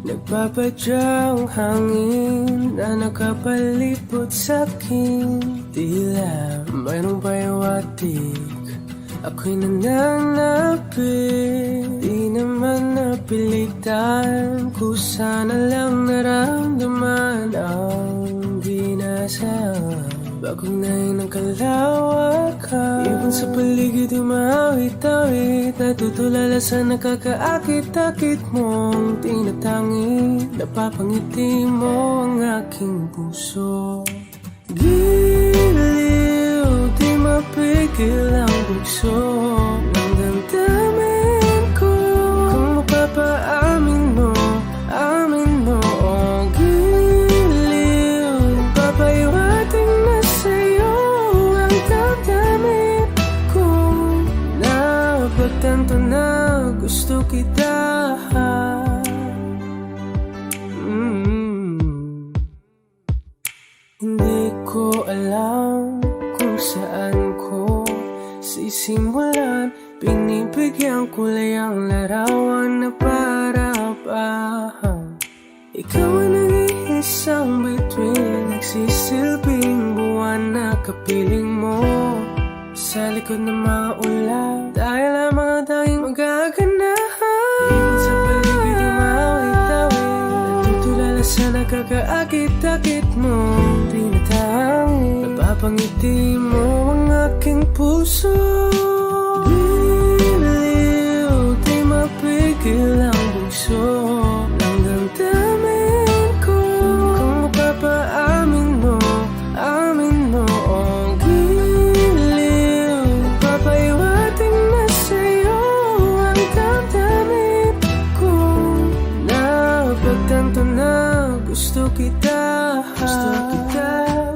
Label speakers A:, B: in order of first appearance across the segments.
A: Nagpapadyang hangin na nakapalipot sa'kin. Tila mayroong payawatik, ako'y nananapit. Di naman napilitan, kusana lang naramdaman ang dinasal. Bagong nain ng kalawakan, ibon sa paligid umawit-awit. Natutulala sa nakakaakit-akit mong tinatangi. Napapangiti mo ang aking puso. Giliw, di mapigil ang bugso ng damdamin ko. Kung mapapaamin mo, amin mo. Oh, giliw, papahiwating na sa'yo ang damdamin ko. Napagtanto na gusto kita. Hindi ko alam kung saan ko sisimulan. Binibigyan ko lang ang larawan na para-parahan. Ikaw ang nag-iisang bituin, nagsisilbing buwan na kapiling mo. Sa likod ng mga ulan, tayo lamang ang tanging magaganahan. Ibon sa paligid umawit-awit, natutulala sa nakakaakit-akit mo. Napapangiti mo ang aking puso. Giliw, di mapigil ang bugso ng damdamin ko. Kung mapapaamin mo, amin mo. Oh, giliw, papahiwating na sa'yo ang damdamin ko. Napagtanto na gusto kita. Gusto kita,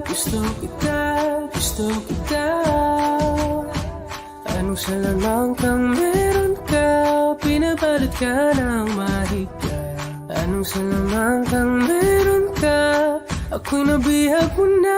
A: gusto kita, gusto kita. Anong salamang kang meron ka, pinabalot ka ng mahigpit. Anong salamang kang meron ka, ako'y nabihag mo na.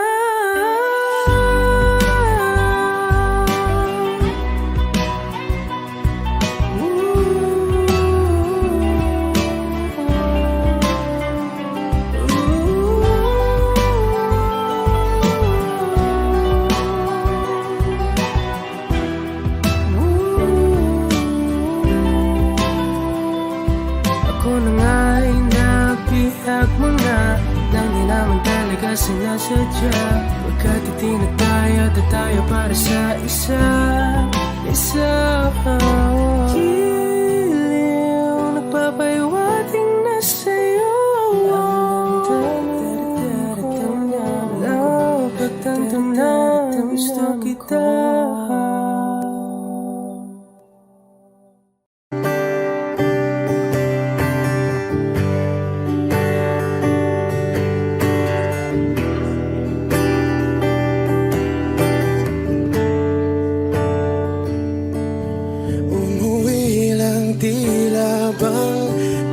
A: Nabihag mo na nang di naman talaga sinasadya. Pagkat itinag tayo at tayo para sa isa. Giliw, nagpapahiwating na sa'yo ang damdamin ko. Napagtanto na gusto kita.
B: Tila bang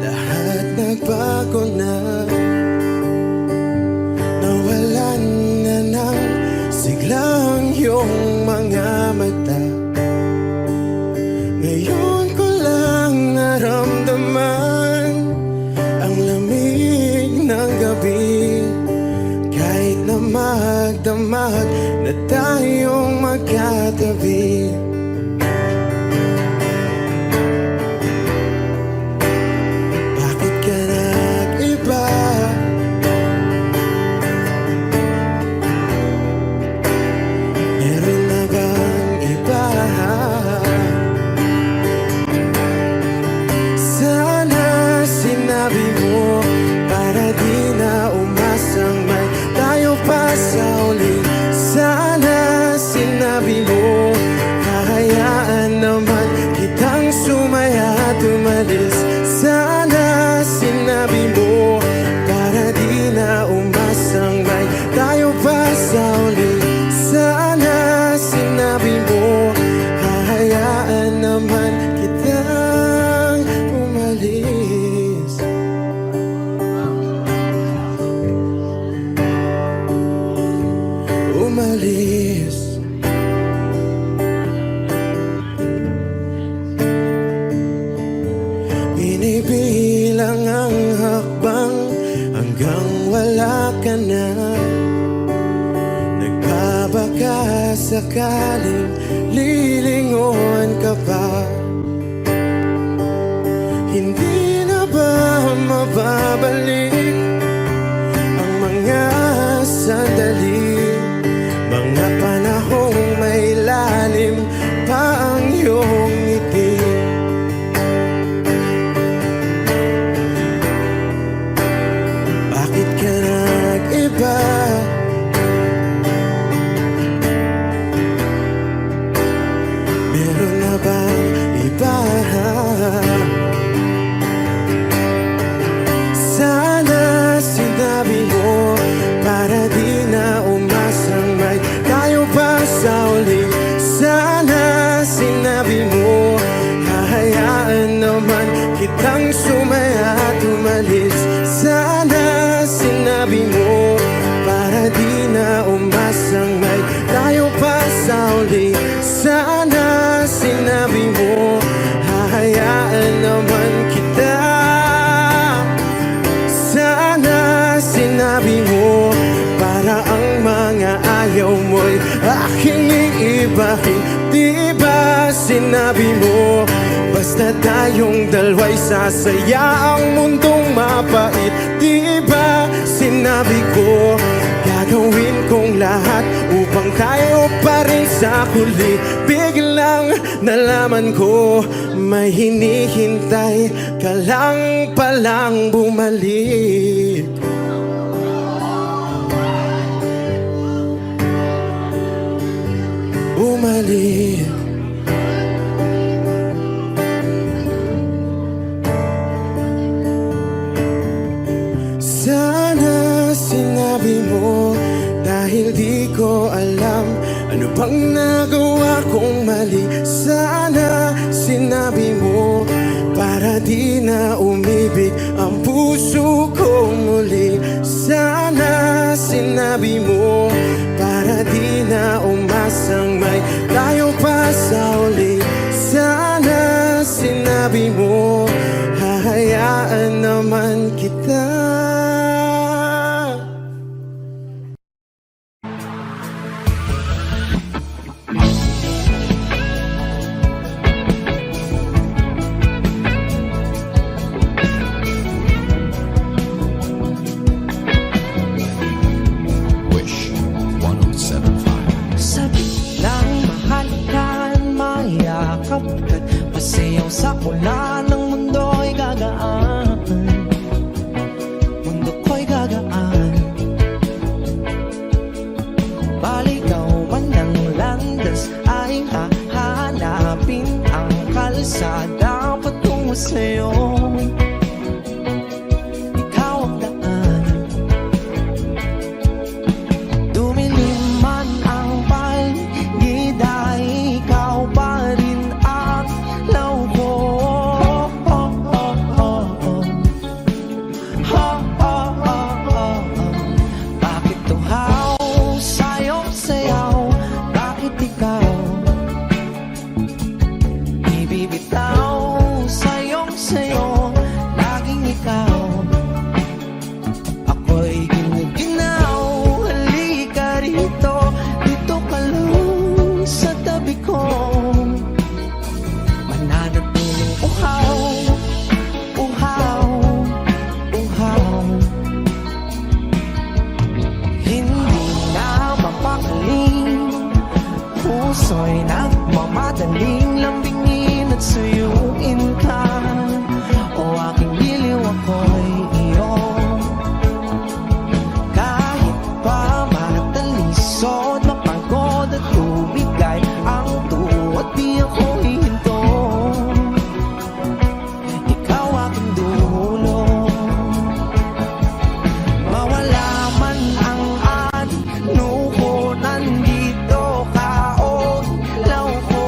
B: lahat nagbago na, nawalan na ng siglang iyong mga mata. Ngayon ko lang naramdaman ang lamig ng gabi. Kahit na magdamag na tayong magkatabi, sa uli. Sana sinabi mo sakaling lilingon ka pa, hindi na ba mababalik ang mga sandali, mga panahong may lalim pa ang iyong ngiti? Bakit ka nag-iba? Meron na bang iba? Sana sinabi mo para di na umasang may tayo pa sa uli. Sana sinabi mo hahayaan naman kitang sumaya at umalis. Sana sinabi mo para di na umasang may tayo pa sa uli. Sana sinabi mo hahayaan naman kita. Sana sinabi mo para ang mga ayaw mo'y aking iibahin. Di ba sinabi mo basta tayong dalawa'y sasaya ang mundong mapait? Di ba sinabi ko gagawin kong lahat upang tayo pa rin sa huli? Biglang nalaman ko may hinihintay ka lang palang bumalik. Bumalik. Sana sinabi mo dahil di ko alam ano bang nagawa kong mali. Sana sinabi mo para di na umibig ang puso ko muli. Sana sinabi mo para di na umasang may tayo pa sa uli. Sana sinabi mo hahayaan naman kita.
C: Wish 1075.
D: Sabi lang mahal ka, mayakap ka, pasayaw sa ulan ng mundo'y gagaan. Mundo ko'y gagaan. Baligaw man ng landas ay hahanapin ang kalsada patungo sa'yo. Ikaw ang daan. Dumilim man ang paligid ay ikaw pa rin ang law ko. Bakit tuhaw sa'yong sayaw? Bakit ikaw ibibitaw sa'yong sayo? Laging ikaw. Ako'y ginaginaw. Halika rito, dito ka lang sa tabi ko. Mananatiling uhaw, uhaw, uhaw. Hindi na mapakaling, puso'y nagmamadaling lambingin at suyuin ka. O aking biliw, ako'y iyo. Kahit pa matalisod, mapagod at lumigay ang tuwa, di ako hihinto. Ikaw aking dulo. Mawala man ang ano ko, nandito ka o law ko.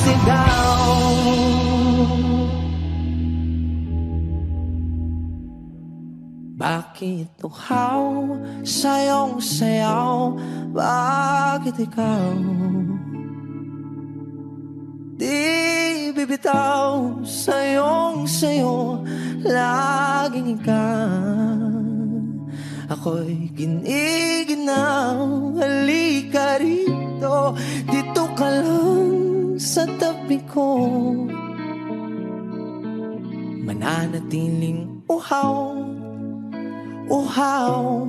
D: sigaw. Bakit uhaw sayong sayaw? Bakit ikaw di bibitaw? Sayong sayo, laging ikaw. Ako'y giniginaw, halika rito, dito ka lang sa tabi ko. Mananatiling uhaw, uhaw,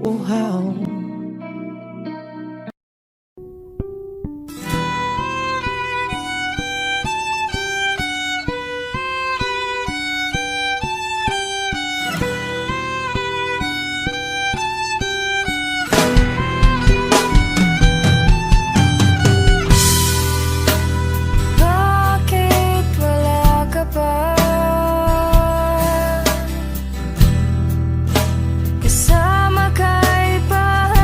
D: uhaw.
E: Bakit wala ka pa kasama kay pa?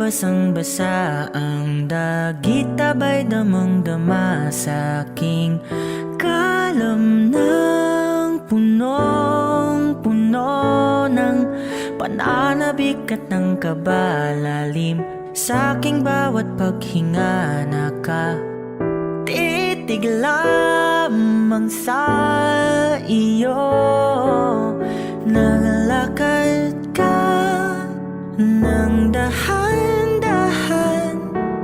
E: basang-basa ang dagit, abay damang-dama sa aking kalam ng punong-puno ng pananabik at ng kabalalim. Sa aking bawat paghinga nakatitig lamang sa iyo. Naglalakad ka ng dahan-dahan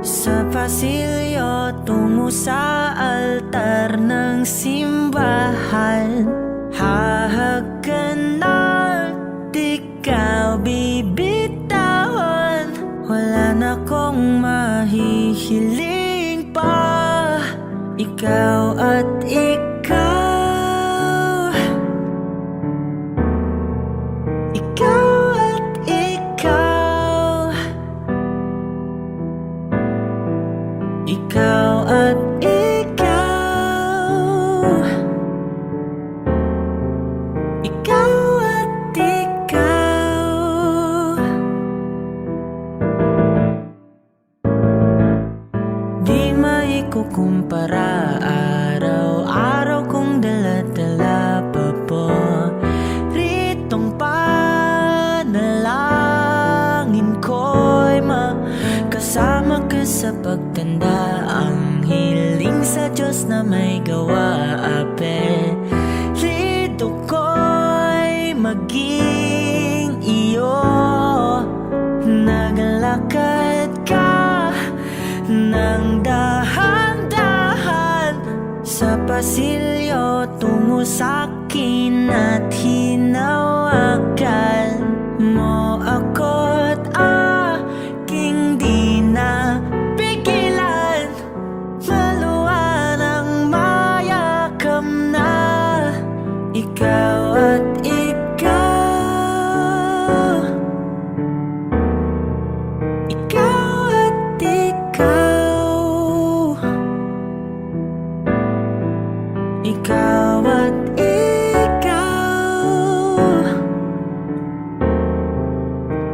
E: sa pasilyo tungo sa altar ng simbahan. Hahagan at ikaw bibitawan, wala na kong mahihiling pa. Ikaw at ikaw, ikaw at ikaw, ikaw at ikaw, ikaw at ikaw. Di maikukumpara, araw-araw kong dala-dala pa po ritong panalangin ko'y makasama ka sa pagtanda. Ang hiling sa Diyos na may gawa, apelido ko'y maging iyo. Naglalakad ka ng dahan-dahan sa pasilyo tungo sa'kin at hinawakan mo ako't aking di na pigilan. Maluwan ang mayakam na ikaw at ikaw, ikaw at ikaw, ikaw at ikaw,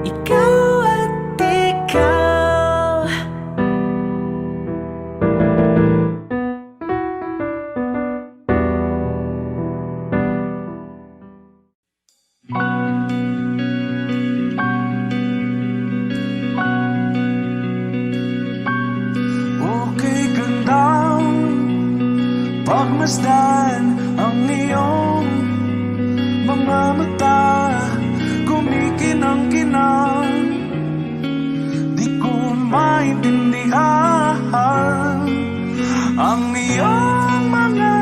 E: ikaw at ikaw.
B: Okay gandang pagmasdan ang iyong mga mata, kumikinang-kinang. Di ko maintindihan ang iyong mga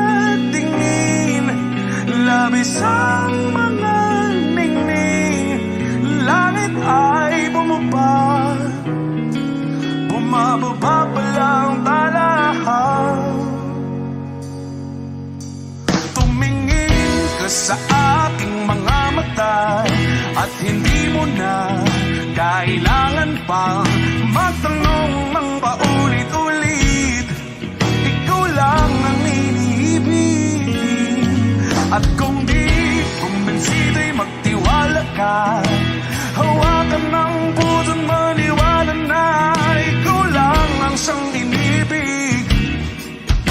B: tingin, labis ang mga ningning. Langit ay bumaba, bumababa pa lang talahaw. Tumingin ka sa aking mga mata at hindi mo na kailangan pang magtanong ng paulit-ulit. Ikaw lang ang iniibig, at kung di kumbinsido'y magtiwala ka. Hawakan ng puso't maniwala na ikaw lang ang siyang inibig.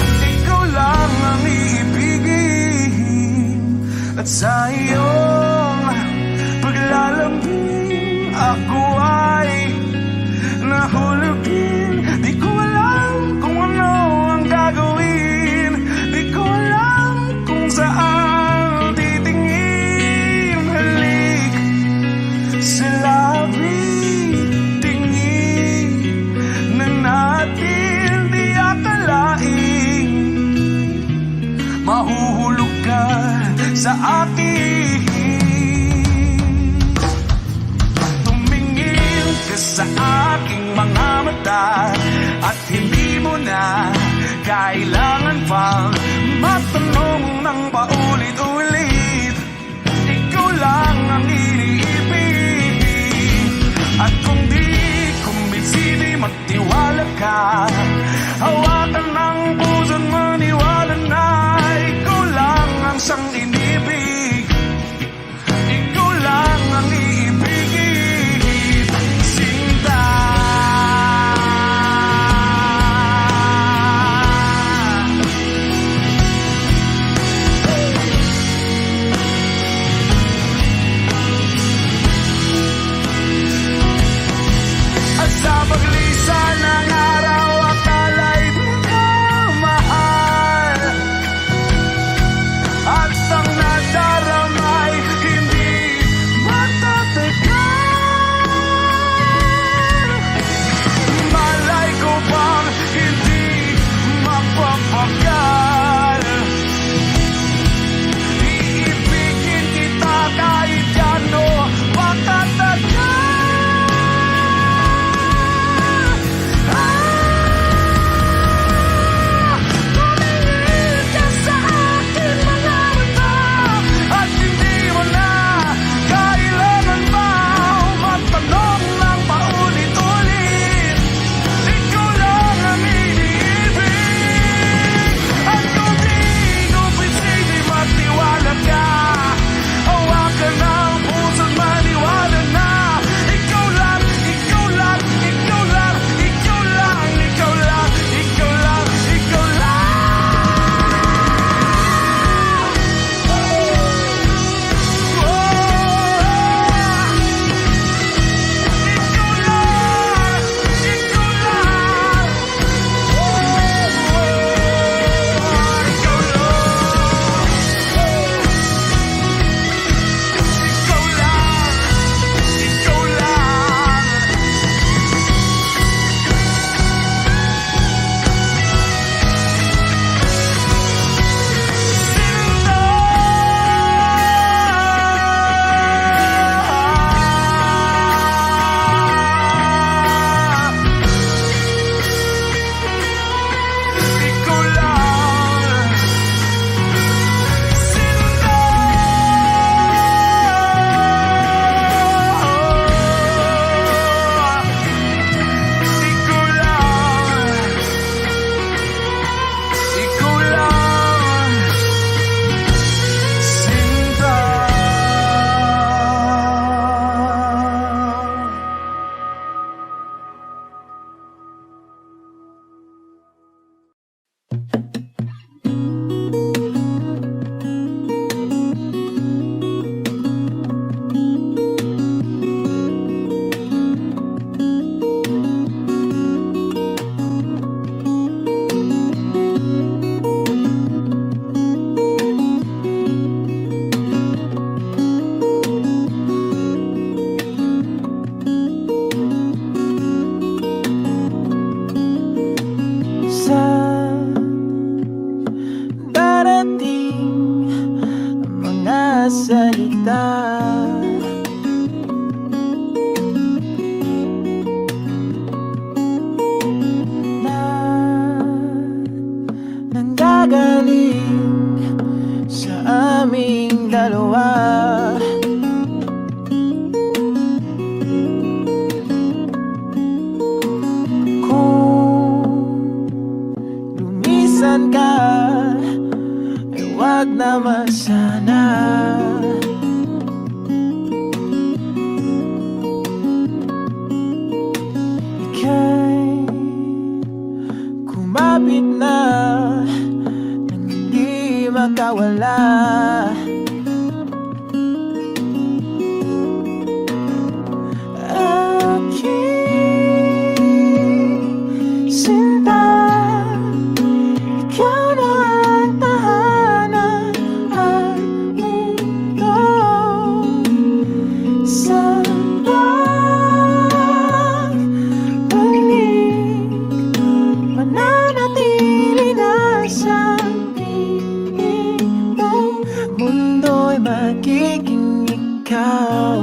B: Ikaw lang ang iibigin, at sa iyong paglalambing ako ay nahulugin. Di ko alam kung ano ang gagawin, di ko alam kung saan titingin. Halik sa labi, tingin na natin di akalain. Mahuhulog ka sa akin. Tumingin ka sa aking mga mata at hindi mo na kailangan pang matanong ng paulit-ulit. Ikaw lang ang iniibig, at kung di kumbinsido'y magtiwala ka. Hawakan ng puso't maniwala na ikaw lang ang siyang inibig. Ikaw lang ang iibigin. Sinta
D: naman sana. Ika'y kumapit na nang hindi makawala. Aking sinta, ikaw na ang tahanan at mundo. Sa pagbalik, mananatili na sa piling mo. Mundo'y magiging ikaw.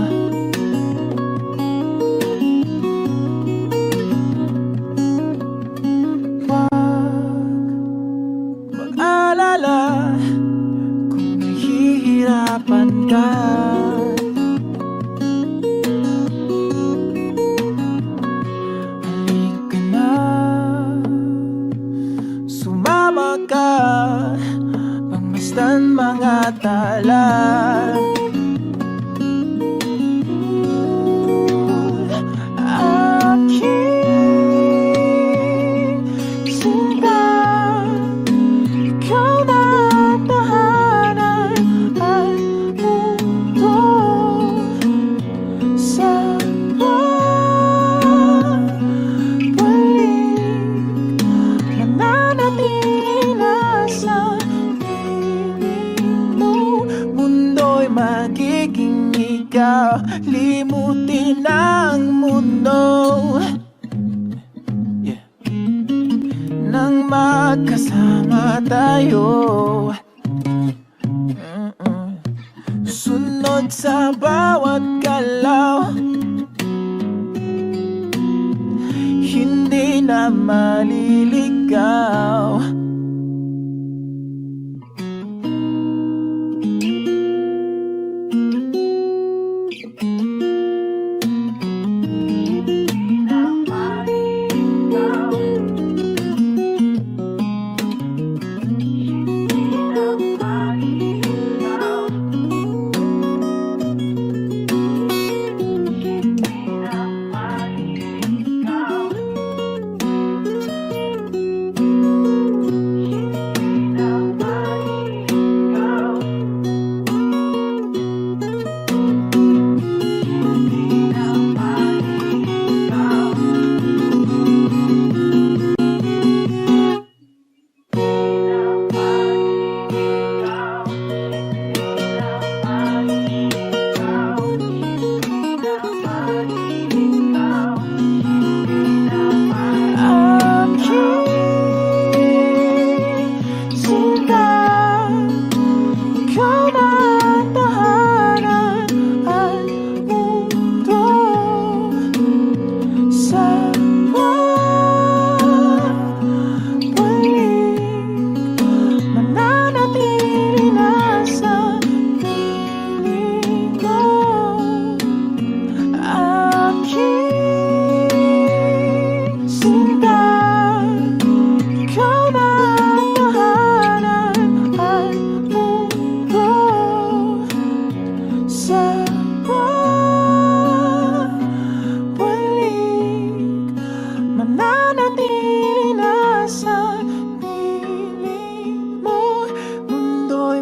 D: Mag-alala kung nahihirapan ka. Halika na, sumama ka, pagmasdan mga tala. Aking sinta, ikaw na ang tahanan at mundo. Sa pagbalik, mananatili na sa piling mo. Mundo'y magiging ikaw, limutin ang mundo. Nang magkasama tayo, sunod sa bawat galaw, hindi na maliligaw.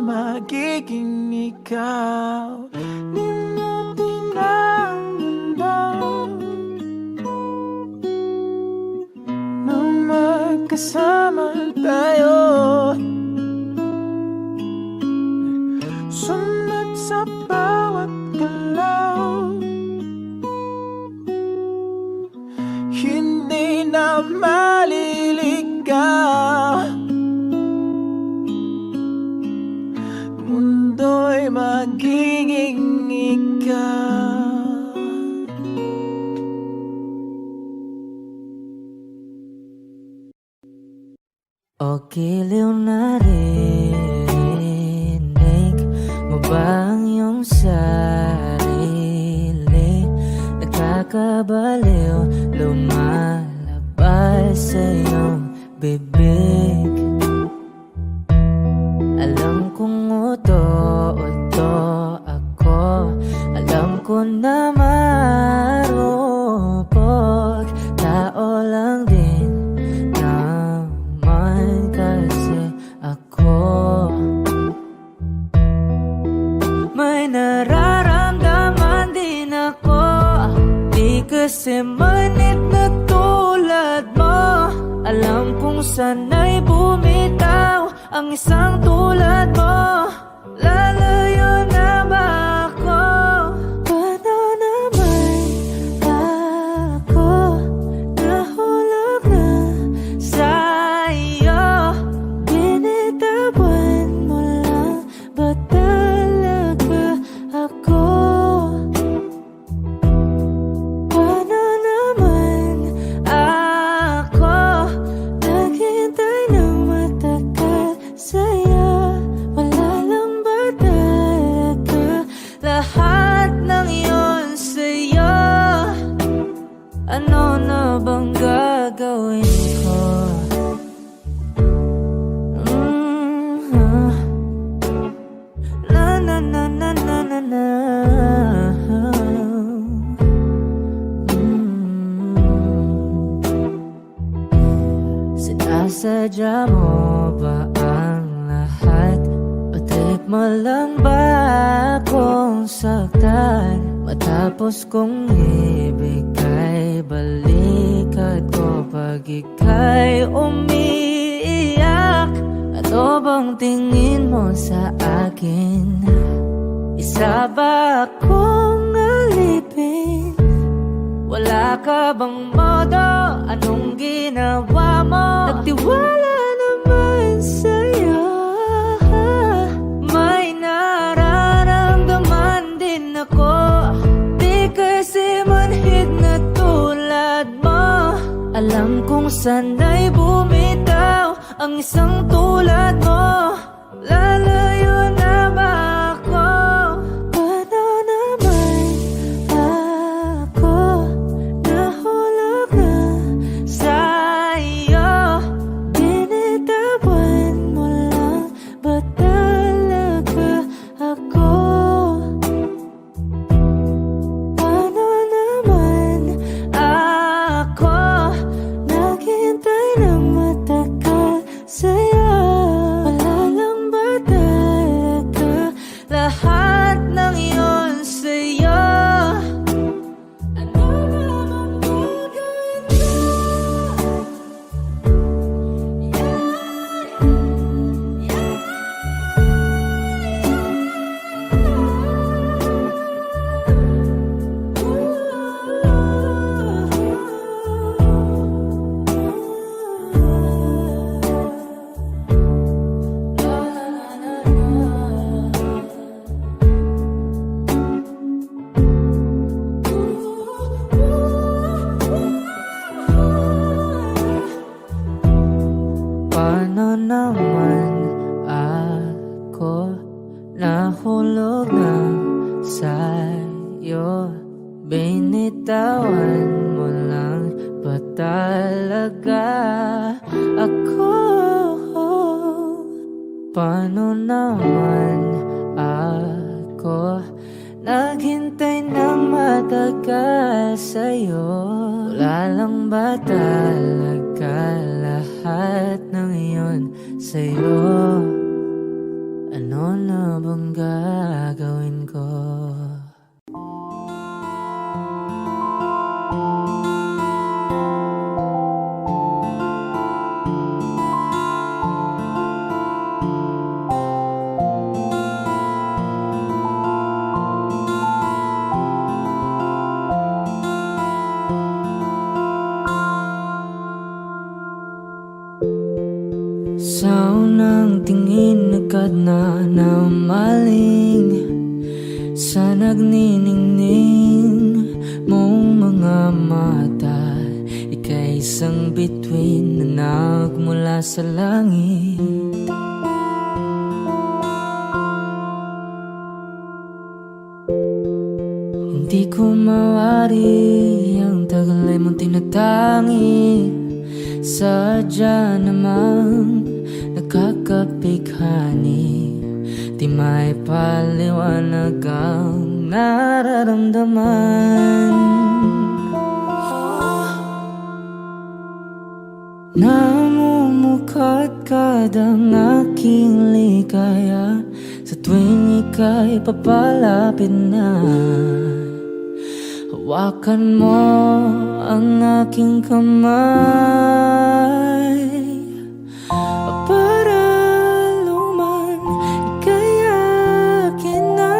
D: magiging ikaw. Limutin ang mundo nang magkasama tayo. Sunod sa bawat galaw, hindi na maliligaw. Mundo'y magiging ikaw.
E: O giliw na rinig mo ba ang iyong sarili? Nagkakabaliw, lumalabas sa iyong bibig. Alam kong Alam kong sana'y bumitaw ang isang tulad mo. Lalayo na ba ako? Paano naman ako nahulog na sa'yo? Binitawan mo lang ba talaga ako? Paano naman ako naghintay ng matagal sa'yo? Wala lang ba talaga lahat ng yun sa'yo? Ano na bang gagawin ko? Na na na na na na na. Sinasadya mo ba ang lahat? O trip mo lang ba akong saktan? Matapos kong ibigay balikat ko pag ika'y umiiyak. Ano bang tingin mo sa akin? Isa ba akong alipin? Wala ka bang modo? Anong ginawa mo? Nagtiwala naman sa'yo. May nararamdaman din ako. Di kasi manhid na tulad mo. Alam kong sana'y bumitaw ang isang tulad mo. Lalayo na ba ako? Paano naman ako nahulog na sa'yo? Binitawan mo lang ba talaga ako? Paano naman ako naghintay ng matagal sa'yo? Wala lang ba talaga lahat ng yun sa'yo? Ano naman gagawin ko? Paano naman ako nahulog na sa'yo? Binitawan mo lang ba talaga ako? Paano naman ako naghintay ng matagal sa'yo? Wala lang ba talaga lahat ng iyon sa'yo? Ano na bang gagawin ko? Sa unang tingin agad na namaling sa nagniningning mong mga mata. Ika'y isang bituin na nagmula sa langit. Hindi ko mawari ang tagal ay mong tinatangi. Sadya namang nakakapighani. Di may paliwanag ang nararamdaman. Namumukadkad ang aking ligaya sa tuwing ika'y papalapit na. Hawakan mo ang aking kamay para luman, ika'y akin na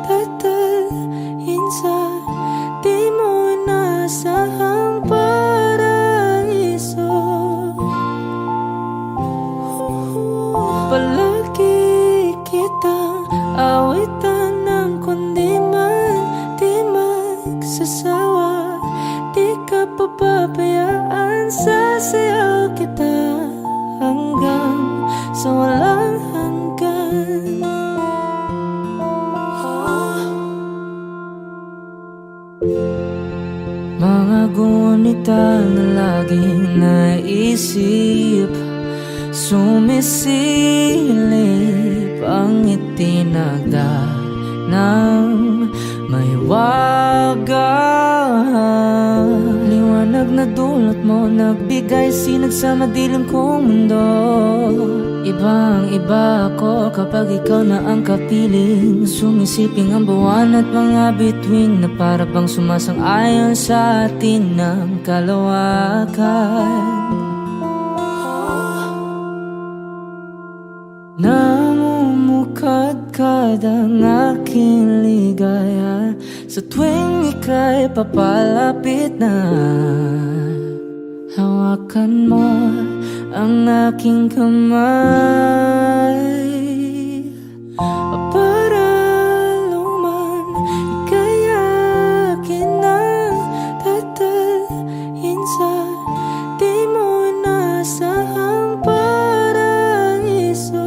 E: tatalhin sa di mo inasahang paraiso. Palagi kitang awitan ng kundi man di magsasawa, di ka papabayaan, sasayaw kita hanggang sa walang hanggan. Mga gunita na laging naisip, sumisilip ang itinagda ng may wagang liwanag na dulot mo, nagbigay sinag sa madilim kong mundo. Ibang iba ako kapag ikaw na ang kapiling, sumisiping ang buwan at mga bituin na para bang sumasang-ayon sa atin ng kalawakan. Namumukadkad ang aking ligaya sa tuwing ika'y papalapit na. Hawakan mo ang aking kamay para luman, ika'y akin na tatalhin sa di mo inasahang paraiso.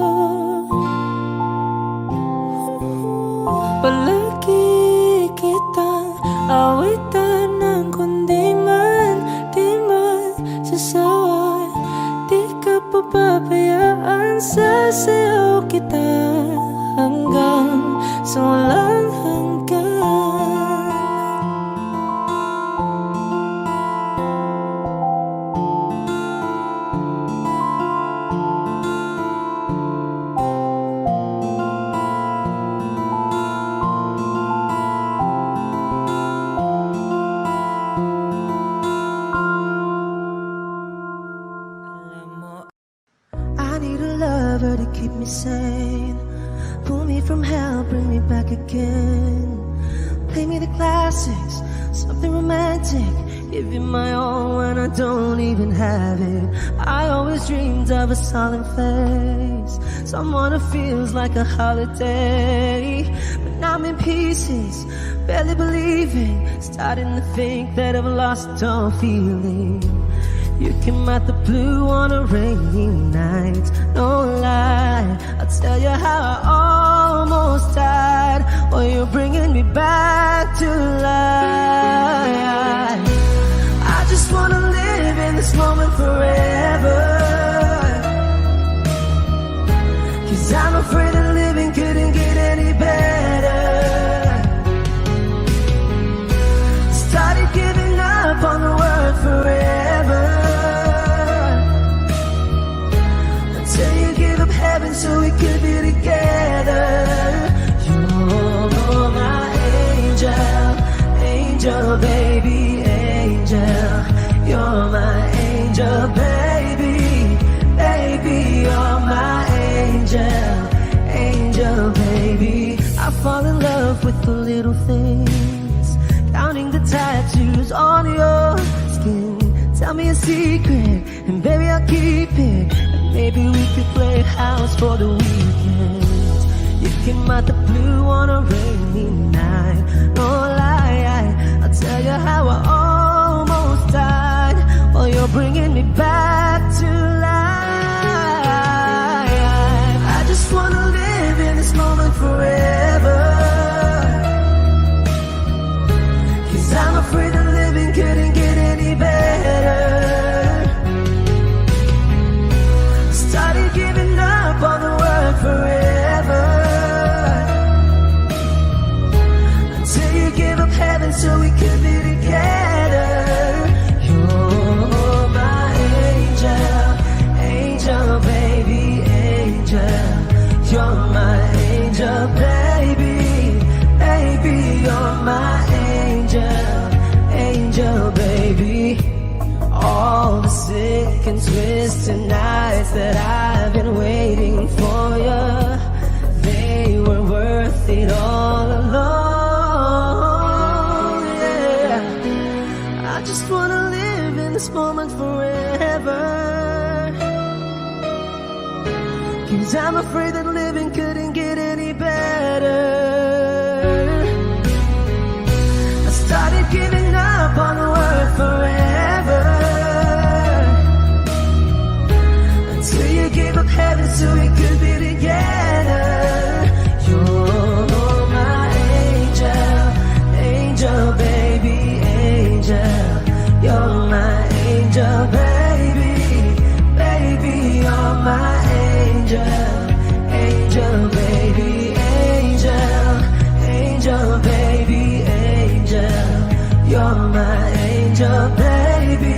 E: Palagi kitang awitan ng kundi man di magsasawa, di ka papabayaan, sasayaw kita hanggang sa walang hanggan.
D: I need a lover to keep me sane, pull me from hell, bring me back again. Play me the classics, something romantic, give you my all when I don't even have it. I always dreamed of a solemn face, someone who feels like a holiday. But now I'm in pieces, barely believing, starting to think that I've lost all feeling. You came out the blue on a rainy night, no lie, I'll tell you how I almost died. Oh, you're bringing me back to life. I just wanna live in this moment forever, 'cause I'm afraid that living couldn't get any better. Started giving up on the word forever, heaven so we could be together. You're my angel, angel baby, angel. You're my angel baby, baby. You're my angel, angel baby. I fall in love with the little things, counting the tattoos on your skin. Tell me a secret and baby I'll keep it. Maybe we could play house for the weekend. You came out the blue on a rainy night, no lie, I'll tell you how I almost died. Well, you're bringing me back to life. I just wanna live in this moment forever, 'cause I'm afraid that living couldn't get any better. Started giving up on the word forever, until you gave up heaven so we could be together. You're my angel. distant nights that I've been waiting for you, they were worth it all along. Yeah, I just wanna live in this moment forever, 'cause I'm afraid that living couldn't get any better. I started giving up on the word forever, until you gave up heaven so we could be together. You're my angel, angel baby, angel. You're my angel baby, baby, you're my angel, angel baby, angel, angel baby, angel. You're my angel baby,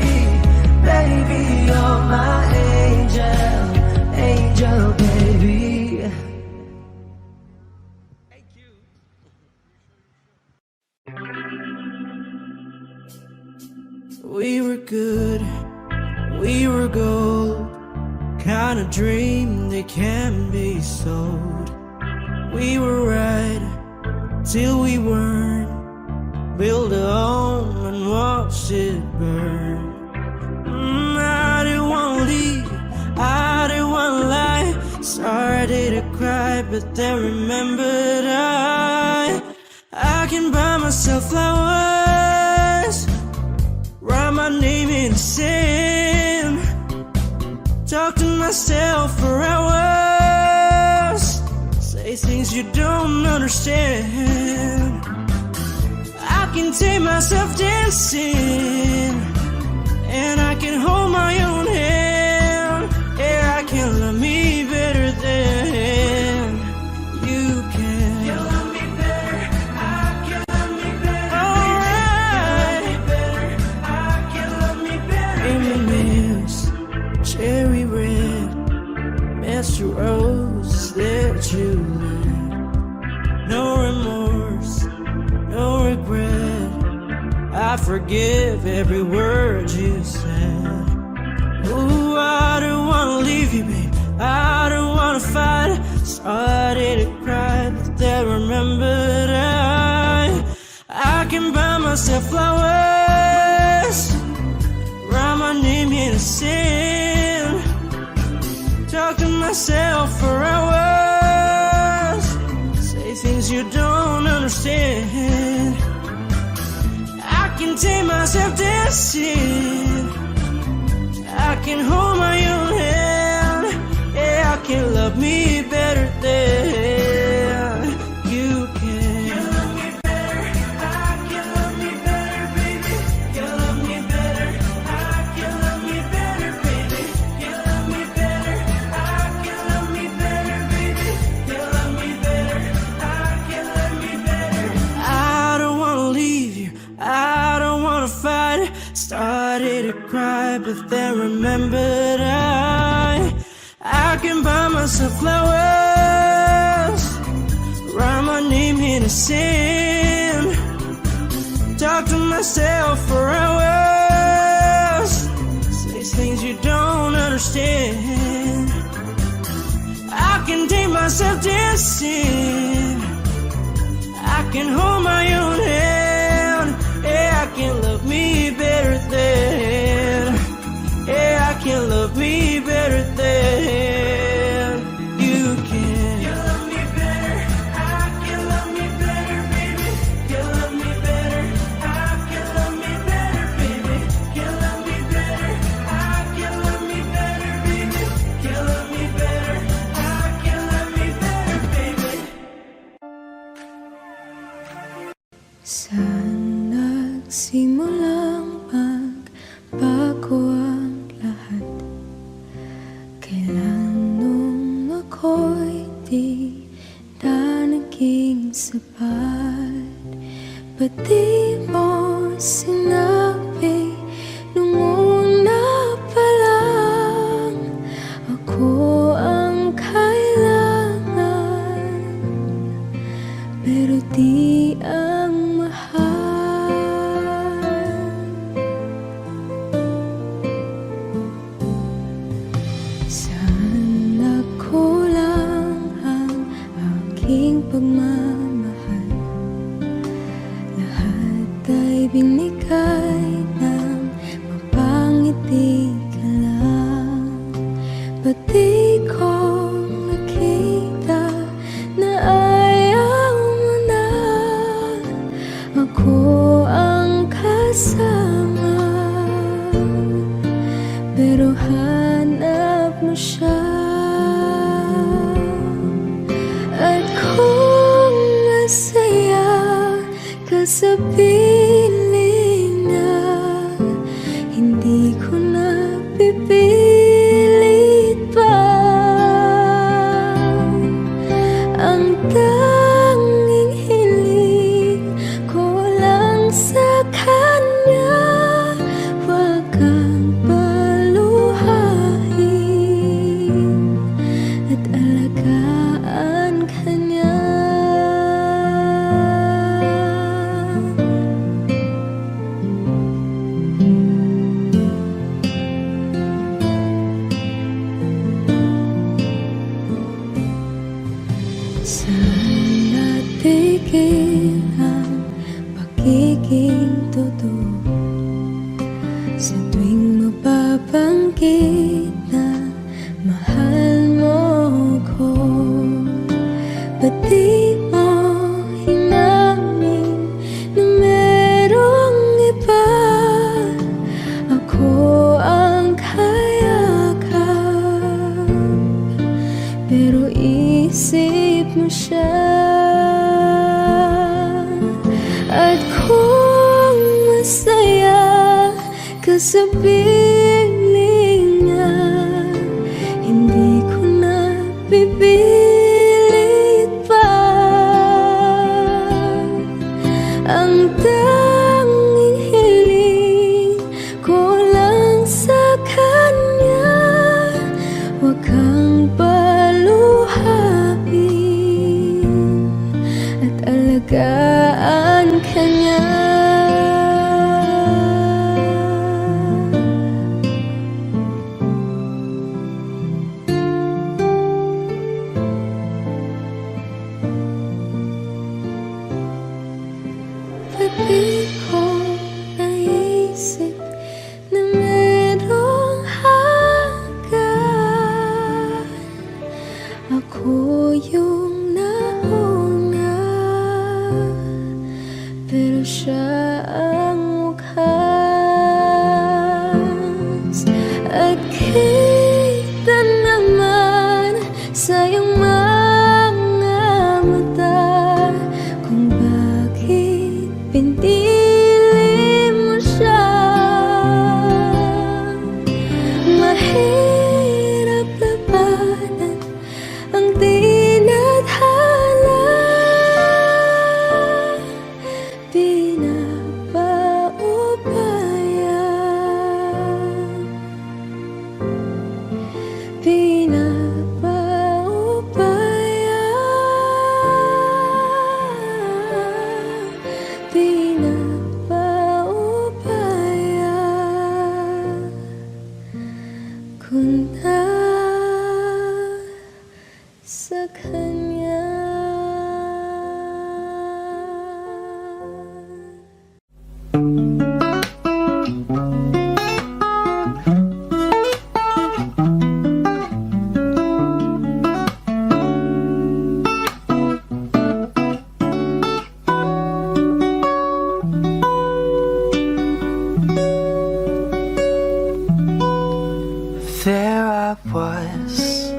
D: baby, you're my angel, angel baby. We were good, we were gold, kind of dream that can be sold. We were right till we weren't, build a home and watch it burn. I didn't wanna leave, I didn't wanna lie, started to cry but then remembered I can buy myself flowers, write my name in the sand, talk to myself for hours, say things you don't understand. I can take myself dancing, and I can hold my own hand. Yeah, I can love me better than you can. You love me better, I can love me better. Alright, I can love me better. M&M's, cherry red, Mr. Rose that you led. No remorse, no regret, I forgive every word you said. Ooh, I don't wanna leave you, babe, I don't wanna fight. Started to cry, but then remembered I can buy myself flowers, write my name in the sand, talk to myself for hours, say things you don't understand. I can take myself dancing, I can hold my own hand. Yeah, I can love me better than you can. You love me better, I can love me better, baby. You love me better, I can love me better, baby. You love me better, I can love me better, baby. You love me better, I can love me better. I don't wanna leave you, I don't wanna fight. Started to cry, but then remembered I can buy myself flowers, write my name in the sand, talk to myself for hours, say things you don't understand. I can take myself dancing, I can hold my own hand. Yeah, I can love me better than, yeah, I can love me better than you can. You love me better, I can love me better, baby. You love me better, I can love me better, baby. You love me better, I can love me better, baby. You love me better, I can love me better, baby.
F: Saan nagsimulang magbago ang lahat? Kailan nung ako'y di na naging sapat? Ba't di mo sinabi nung una pa lang ako ang kailangan, pero di ang mahal? pagmamahal. Lahat ay binigay ng mapangiti ka lang. Pati ko nakita na ayaw mo na ako ang kasama, pero hanap mo siya. At kung masaya ka sa piling niya, hindi ko na pipilit pa. Ang tanging hiling ko lang sa kanya, wag kang paluhain at alagaan ka niya. Saan natigil ang pagiging totoo? Sa tuwing mapapanggit na mahal mo ko, ba't di mo hinamin na merong iba? Ako ang kayakap, pero isip mo siya. At kung masaya ka sa piling niya, hindi ko na pipilit pa. Ang tanging hiling ko lang sa kanya, wag kang paluhain at alagaan ka niya. Pati ko naisip na merong hanggan, ako yung nauna, pero siya ang wakas. At kita naman sa iyong mga mata kung bakit pinili mo siya. Mahirap labanan ang tinadhana, kung sa kanya.
A: There I was,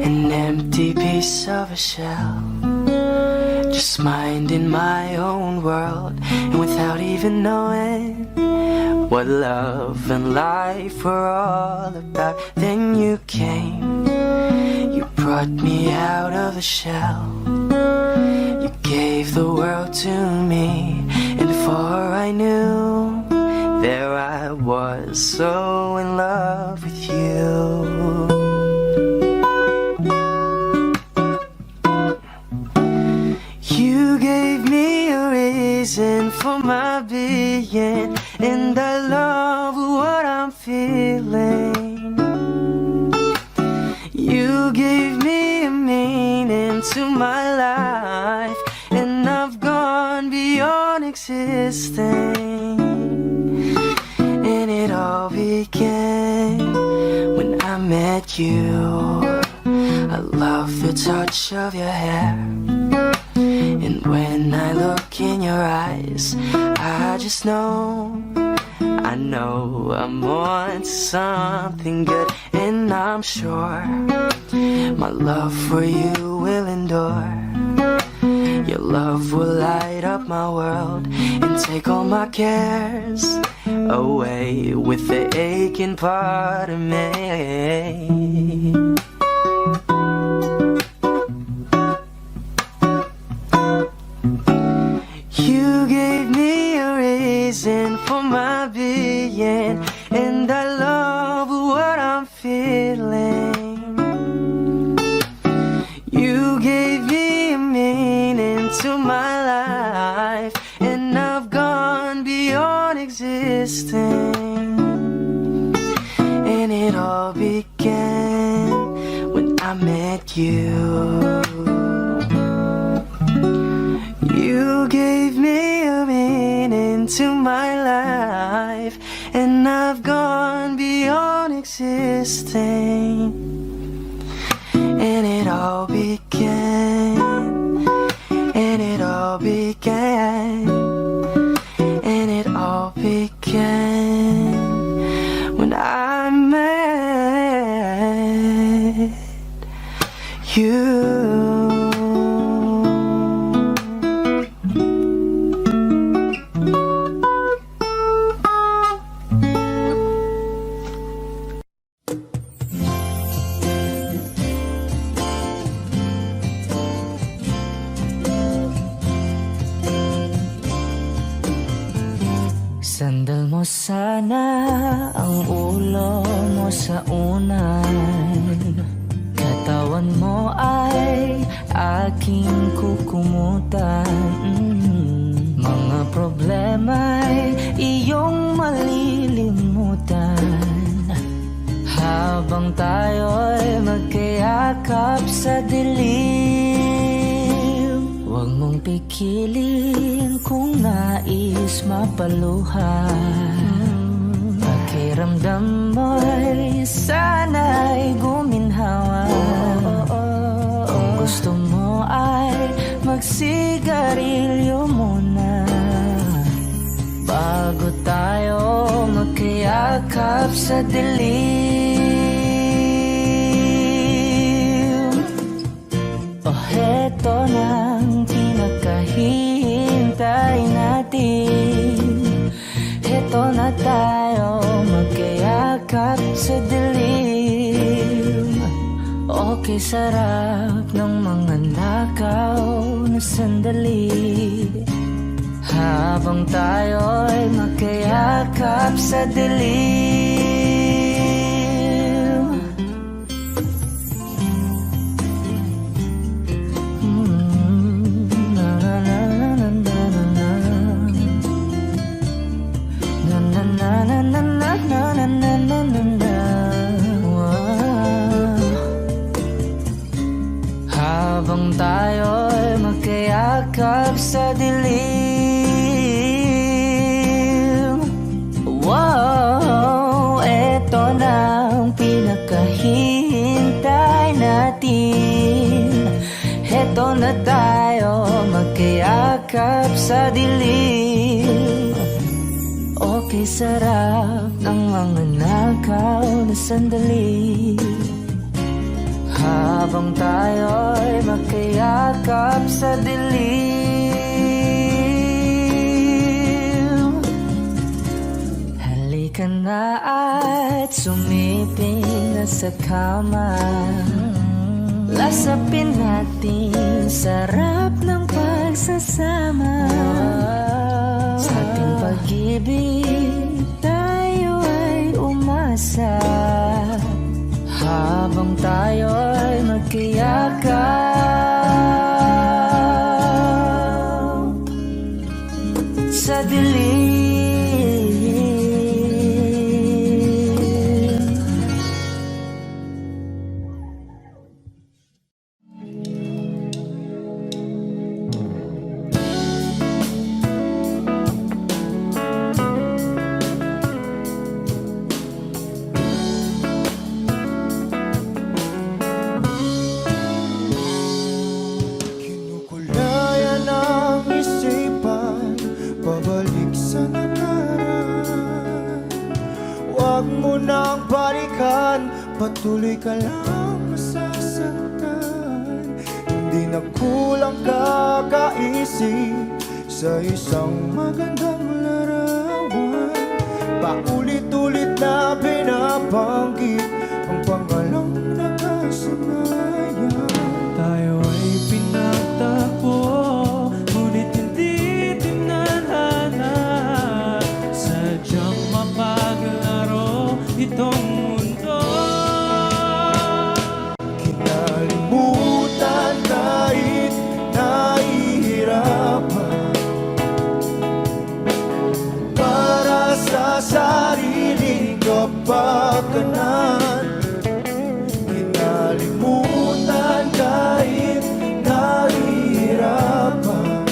A: an empty piece of a shell, just minding my own world, and without even knowing what love and life were all about. Then you came, you brought me out of the shell, you gave the world to me, and before I knew, there I was, so in love with you. You gave me a reason for my being, and I love what I'm feeling. You gave me a meaning to my life, existing. And it all began when I met you. I love the touch of your hair, and when I look in your eyes, I just know, I know I'm on to something good. And I'm sure my love for you will endure. Your love will light up my world and take all my cares away with the aching part of me. You gave me a reason for my being, and I love what I'm feeling. You gave me a meaning to my life, and I've gone beyond existing. And it all began when I met you. You gave me a meaning to my life, and I've gone beyond existing. And it all began, and it all began, and it all began when I met you. Sandal mo sana ang ulo mo sa unan, katawan mo ay aking kukumutan. Mga problema'y iyong malilimutan habang tayo'y magkayakap sa dilim. Huwag mong pikilin kung nais mapaluhan. Pakiramdam mo'y sana'y guminhawa. Kung gusto mo ay magsigarilyo muna bago tayo magkayakap sa dilim. Oh, heto nang pinakahihintay natin. Heto na tayo magkayakap sa dilim. Okay, sarap ng mga nakaw na sandali habang tayo'y magkayakap sa dilim. Na na na na na na na na na na na na na na na. Habang tayo'y magkayakap sa dilim. Wow, eto na ang pinakahihintay natin. Eto na tayo magkayakap sa dilim. Okay, sarap ng mga nakaw na sandali habang tayo'y magkayakap sa dilim. Halika na at sumiping na sa kama. Lasapin natin sarap ng pagsasama. Sa ating pag-ibig tayo ay umasa habang tayo'y magkayakap sa dilim.
G: patuloy ka lang masasaktan. Hindi na kulang kakaisip sa isang magandang larawan. Paulit-ulit na binabanggit ang pangalang nakasanayan.
A: Tayo ay pinagtagpo, ngunit hindi tinadhana. Sadyang mapaglaro itong mundo.
G: Kinalimutan kahit nahihirapan, para sa sariling kapakanan. Kinalimutan kahit nahihirapan,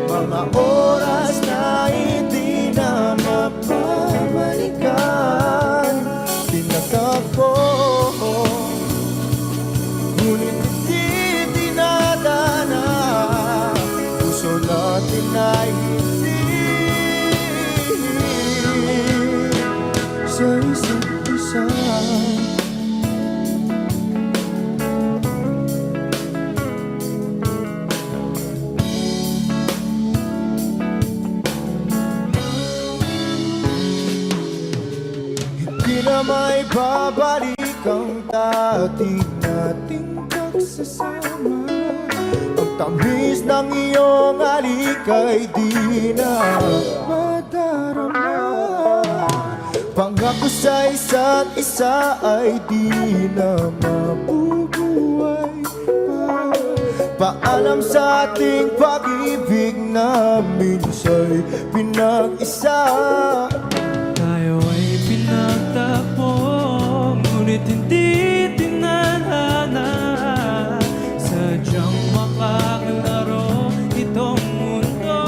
G: mga oras na hindi na mapabalikan. Tinatako, ngunit hindi dinadana. Puso natin ay hindi sa isa't isa. Hindi na may babalik ang dati nating pagsasama. Ang tamis ng iyong halik ay di na madarama. Pangako sa isa't isa ay di na mabubuhay pa. Paalam sa ating pag-ibig na minsa'y pinag-isa.
A: Tayo ay pinagtagpo, ngunit hindi tinadhana. Sadyang makaglaro itong mundo.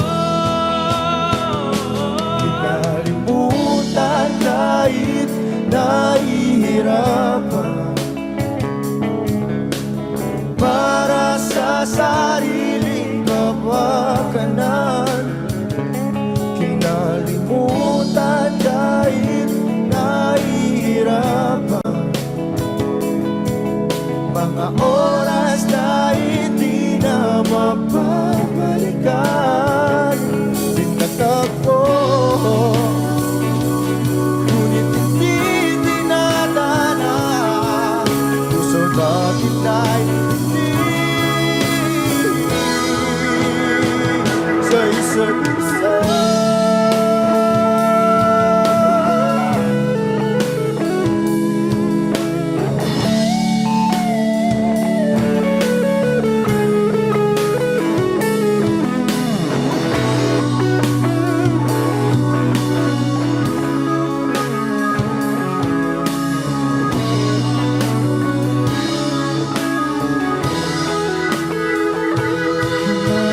G: Kinalimutan kahit nahihirapan, para sa sariling kapakanan. Kinalimutan kahit nahihirapan, mga oras na hindi na mapabalikan. Tinatagpo, ngunit hindi dinadana. Puso natin ay hindi sa isa't isa.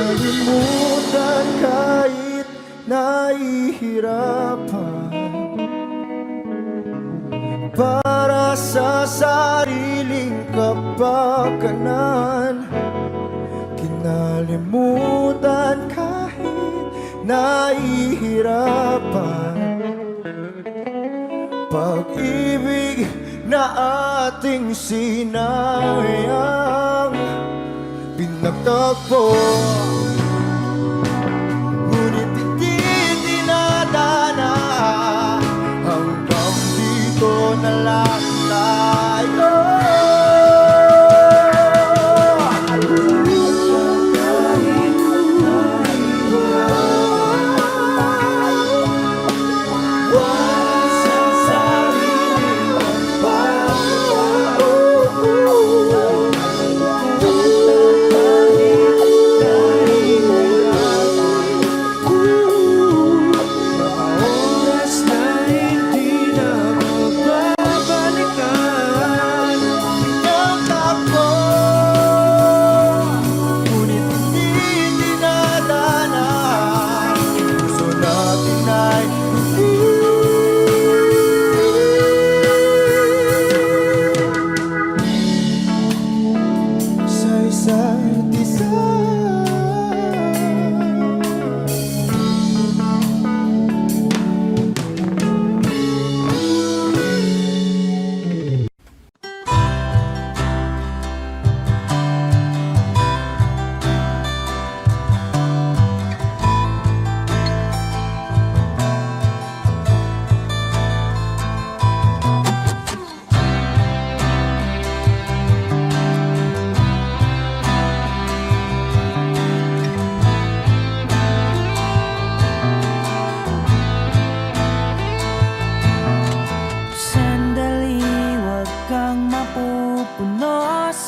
G: Kinalimutan kahit nahihirapan, para sa sariling kapakanan. Kinalimutan kahit nahihirapan, pag-ibig na ating sinayang. Pinagtagpo, ngunit hindi dinadana. Hanggang dito na lang tayo. Kahit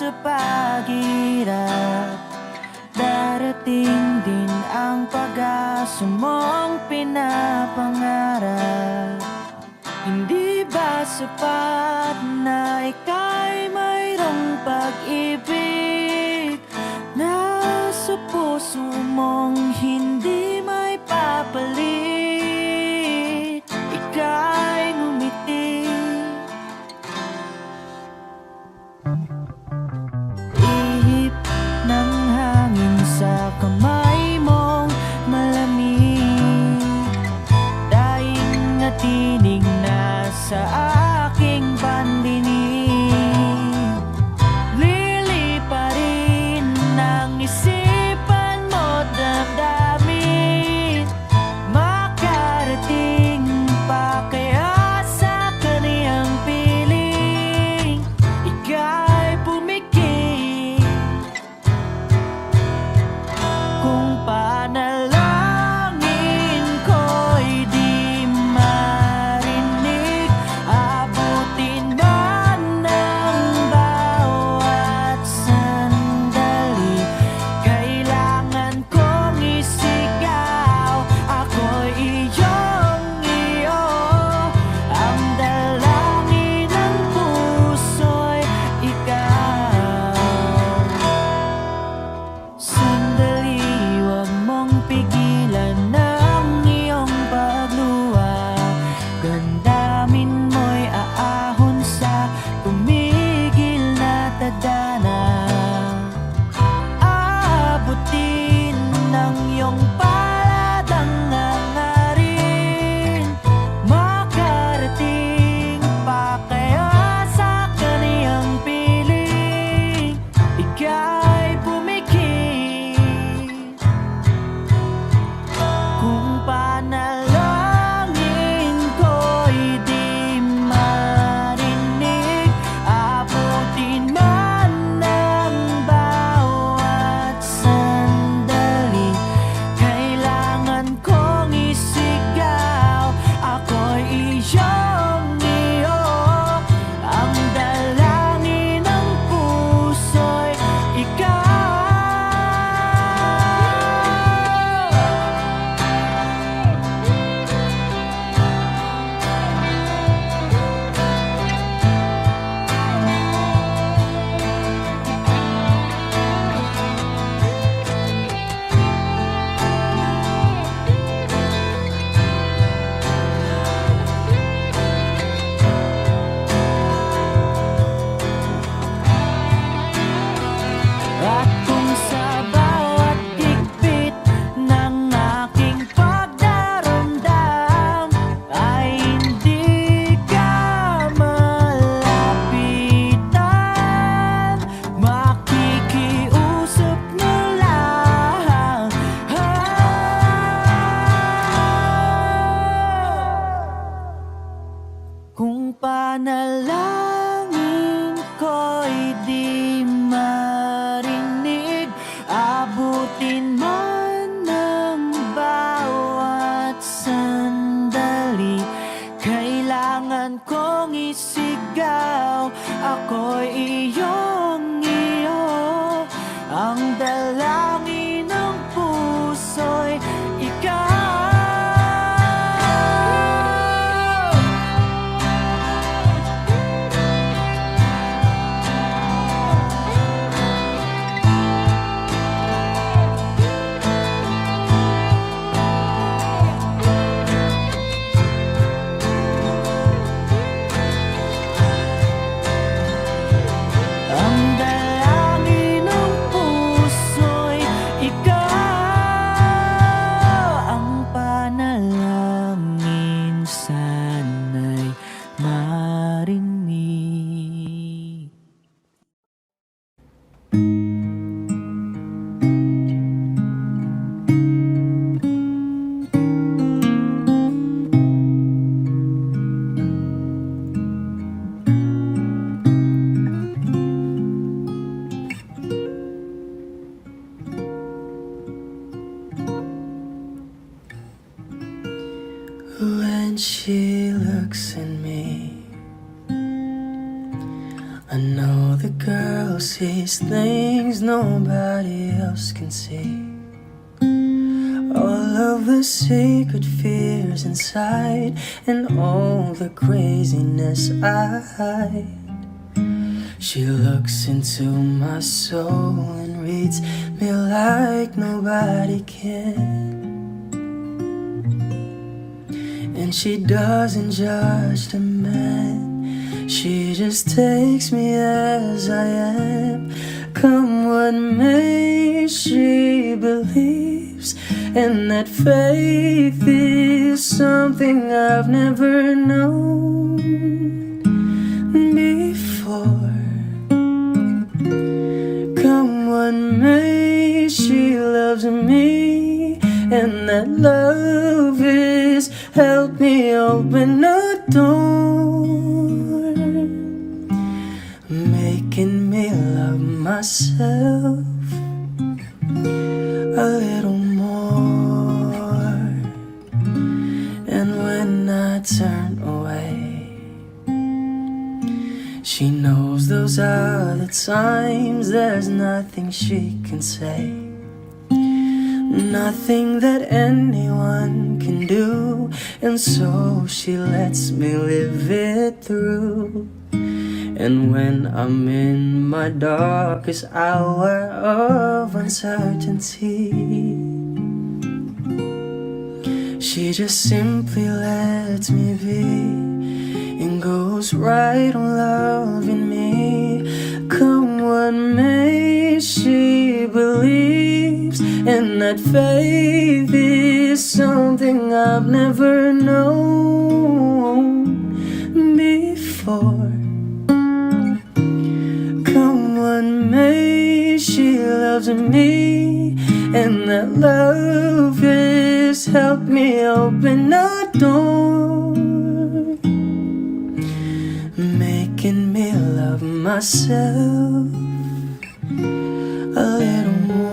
E: sa paghirap, darating din ang pag-asa mong pinapangarap. Hindi ba sapat na ika'y mayroong pag-ibig na sa puso mong hindi may papalit? Ika'y ngumiti, ihip ng hangin sa kamay mong malamig, daing na tinig na sa aking pandinig. Liliparin ng isipan mo damdamin, makarating pa kaya sa kaniyang piling? Ika'y pumikit kung panalangin ko'y di marinig. Abutin man ng bawat sandali, kailangan kong isigaw, ako'y iyong iyo. Ang dalangin ng puso'y ikaw. Sandali, huwag mong pigilan ang iyong pagluha. Damdamin mo'y aahon sa tumigil na tadhana. Aabutin ng iyong palad ang hangarin, makarating pa kaya sa kaniyang piling? Ika'y pumikit kung panalangin ko'y di marinig. Abutin man
A: I know the girl sees things nobody else can see. All of the secret fears inside, and all the craziness I hide. She looks into my soul and reads me like nobody can. And she doesn't judge the man, she just takes me as I am. Come what may, she believes, and that faith is something I've never known before. Come what may, she loves me, and that love is help me open a door, making me love myself a little more. And when I turn away, she knows those are the times there's nothing she can say, nothing that anyone can do, and so she lets me live it through. And when I'm in my darkest hour of uncertainty, she just simply lets me be and goes right on loving me. Come what may, she believes, and that faith is something I've never known before. Come what may, she loves me, and that love has helped me open a door, making me love myself a little more.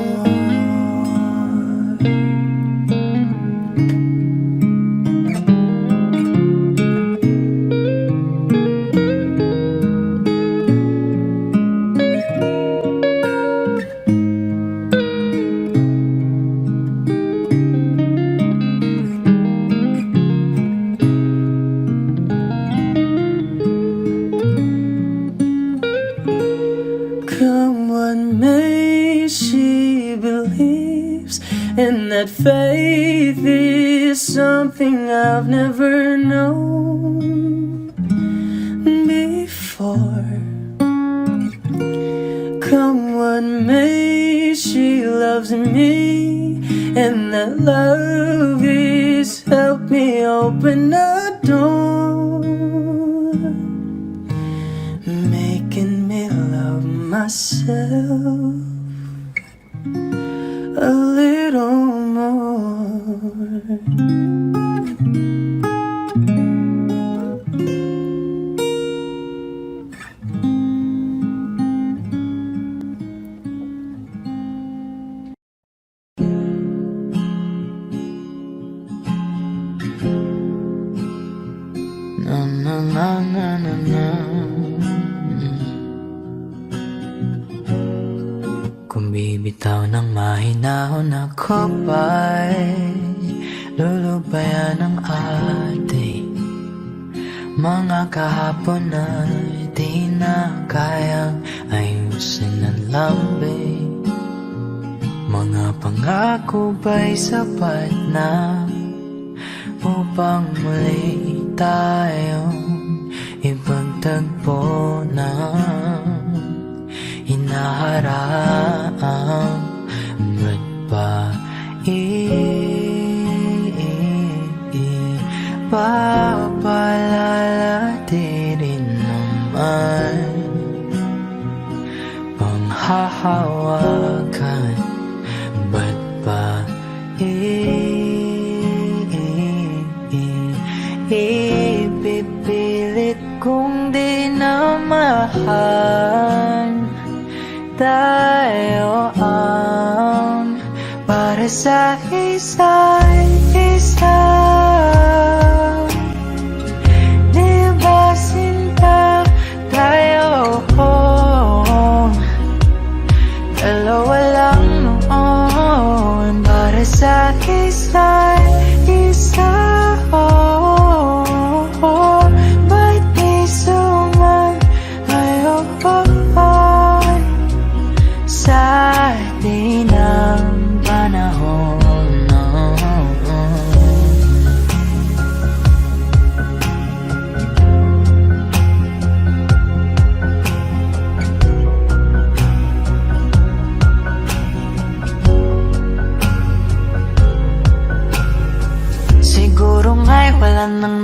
A: Come what may, she believes, and that faith is something I've never known before. Come what may, she loves me, and that love is helped me open a door, making me love myself a little more. Na na na na na na. Kung bibitaw ng mahinahon ako ba'y lulubayan ng ating mga kahapon na di na kayang ayusin ng lambing. Mga pangako ba'y sapat na upang muli tayong ipagtagpo ng hinaharap? Ba't ba papalalatirin naman panghahawakan? Ba't ba ipipilit kong di na mahal? Tayo ang para sa isa't isa. Di ba sinta tayo?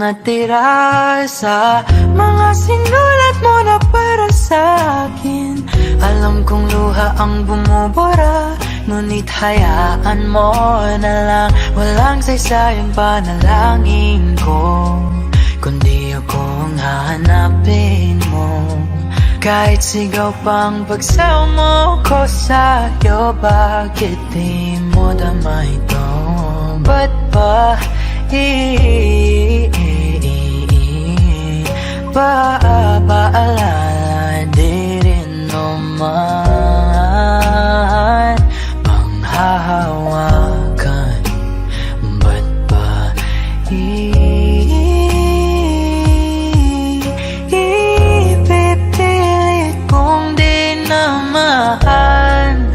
E: natira sa mga sinulat mo na para sa akin. Alam kong luha ang bumubura, ngunit hayaan mo na lang. Walang saysayang panalangin ko, kundi akong hahanapin mo. Kahit sigaw pang pagsaw mo ko sa'yo, bakit di mo dama ito? Ba't ba paalala di rin naman panghahawakan? Ba't ba ipipilit kong di naman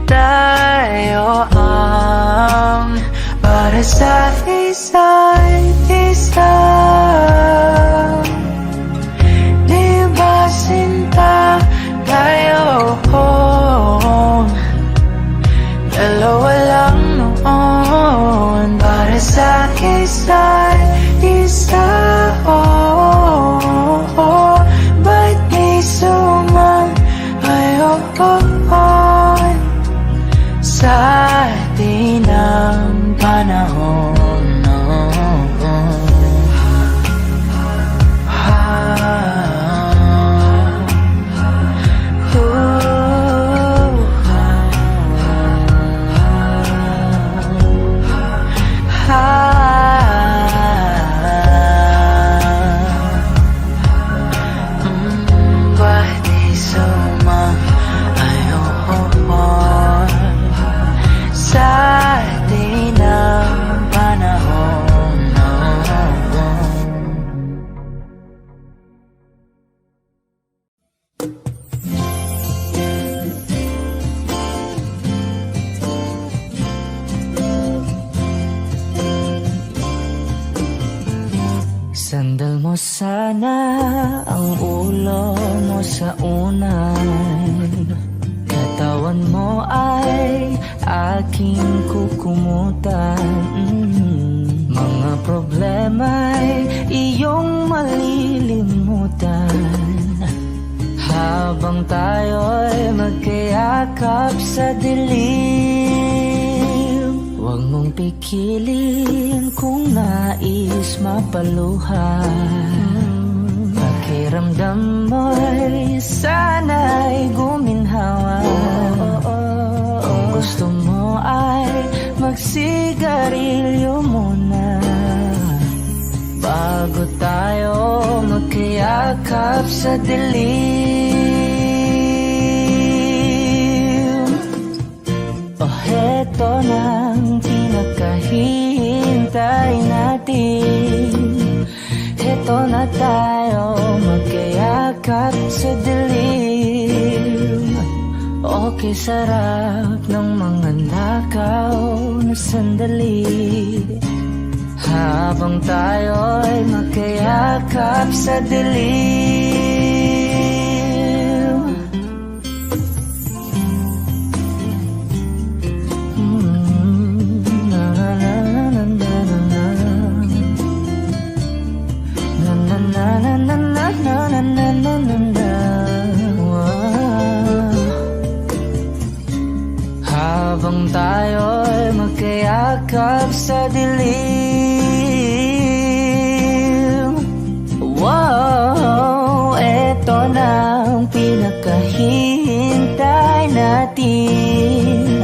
E: tayo ang para sa isa't isa? Di ba sinta tayo? Dalawa lang noon para sa isa't isa. Ba't di sumayon sa atin ang panahon? Sandal mo sana ang ulo mo sa unan, katawan mo ay aking kukumutan. Mga problema'y iyong malilimutan habang tayo'y magkayakap sa dilim. Huwag mong pikilin kung nais mapaluhan. Pakiramdam mo'y sana'y guminhawa. Kung gusto mo ay magsigarilyo muna bago tayo magkayakap sa dilim. Heto nang pinakahihintay natin. Heto na tayo magkayakap sa dilim. Okay, sarap ng mga nakaw na sandali habang tayo'y magkayakap sa dilim. Habang tayo'y magkayakap sa dilim. Wow, eto na ang pinakahihintay natin.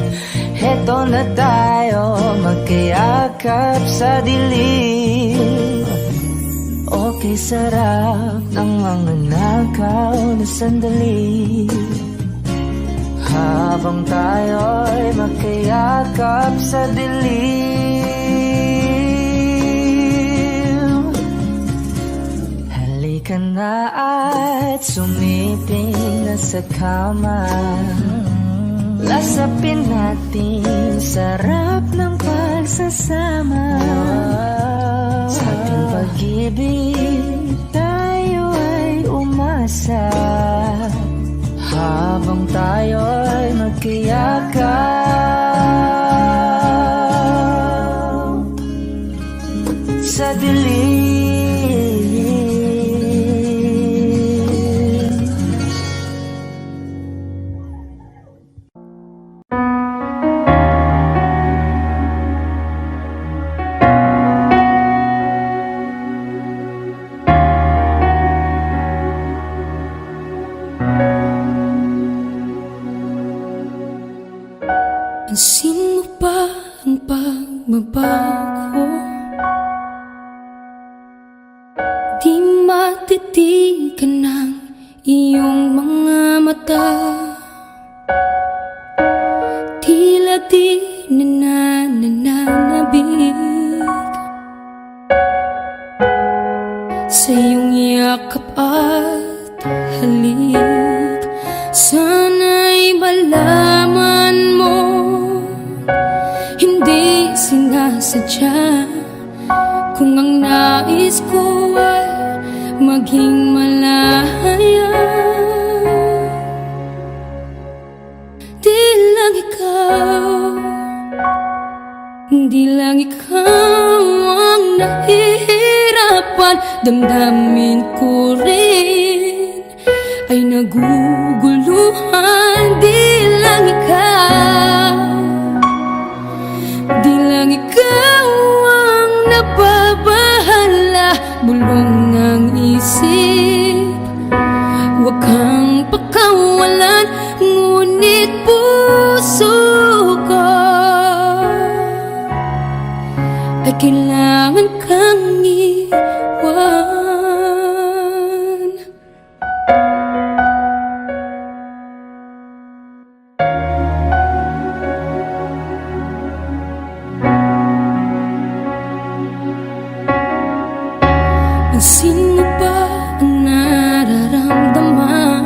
E: Eto na tayo magkayakap sa dilim. Okay, sarap ng mga nakaw na sandali habang tayo'y magkayakap sa dilim. Halika na at sumiping na sa kama. Lasapin natin sarap ng pagsasama. Sa ating pag-ibig tayo ay umasa habang tayo'y magkayakap sa dilim.
F: Pansin mo ba ang pagbabago? Di matitigan ng iyong mga mata. Tila di nananabig sa iyong yakap at halik. Sana'y malaman mo, hindi sinasadya. Kung ang nais ko ay maging malaya, di lang ikaw, di lang ikaw ang nahihirapan. Damdamin ko rin ay naguguluhan. Di lang ikaw, di lang ikaw ang nababahala. Bulong ng isip, huwag kang pakawalan. Ngunit puso ko ay kailangan kang iwan. Pansin mo ba ang nararamdaman?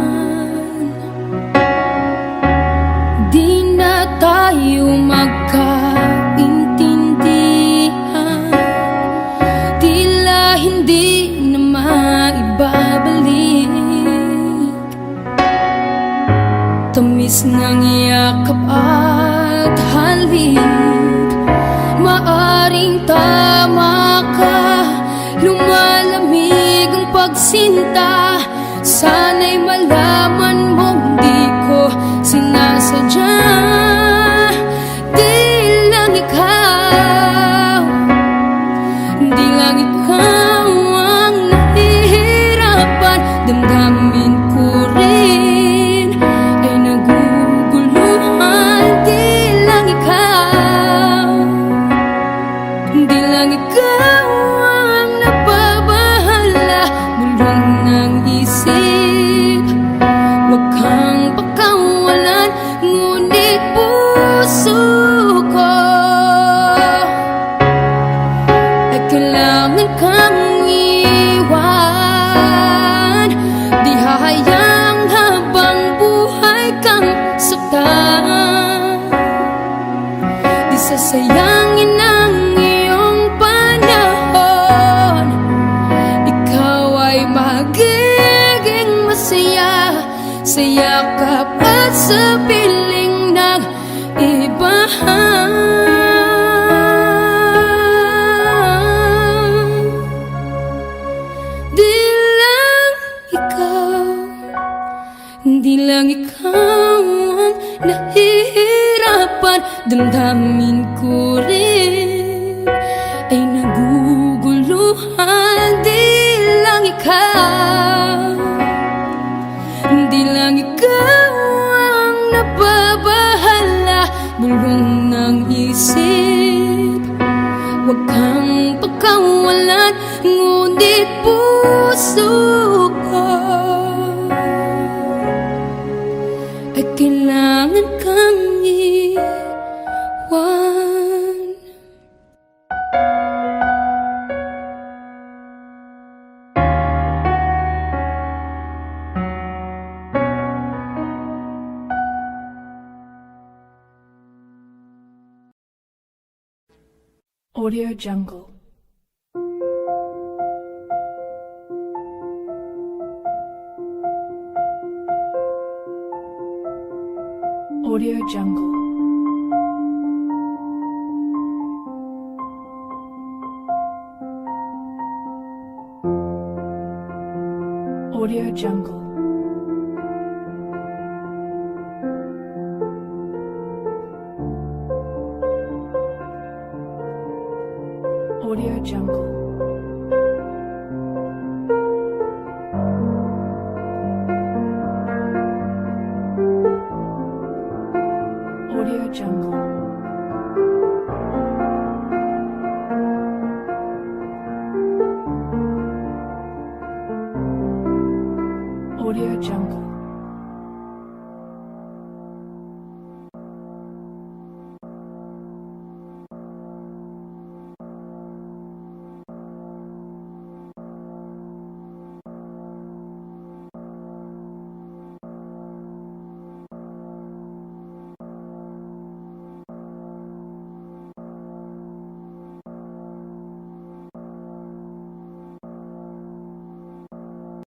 F: Di na tayo magkaintindihan. Tila hindi na maibabalik tamis ng yakap at halik. Maaring tama ka, lumalamig ang pagsinta. Sana'y malaman mong di ko sinasadya. Di lang ikaw, di lang ikaw ang nahihirapan. Damdamin ko rin ay naguguluhan. Di lang ikaw, di lang ikaw ang nababahala. Bulong ng isip, huwag kang pakawalan. Ngunit puso ko ay kailangan kang iwan. Di hahayang habang buhay kang saktan. Di sasayangin ang iyong panahon. Ikaw ay magiging masaya sa yakap at sa piling ng iba. Di lang ikaw, di lang ikaw ang nahihirapan. Damdamin ko rin ay naguguluhan. Di lang ikaw, di lang ikaw ang nababahala. Bulong ng isip, huwag kang pakawalan. Ngunit puso ko ay kailangan kang iwan.
H: Audio Jungle. Audio Jungle. Audio Jungle. Audio Jungle. Audio Jungle. Audio Jungle.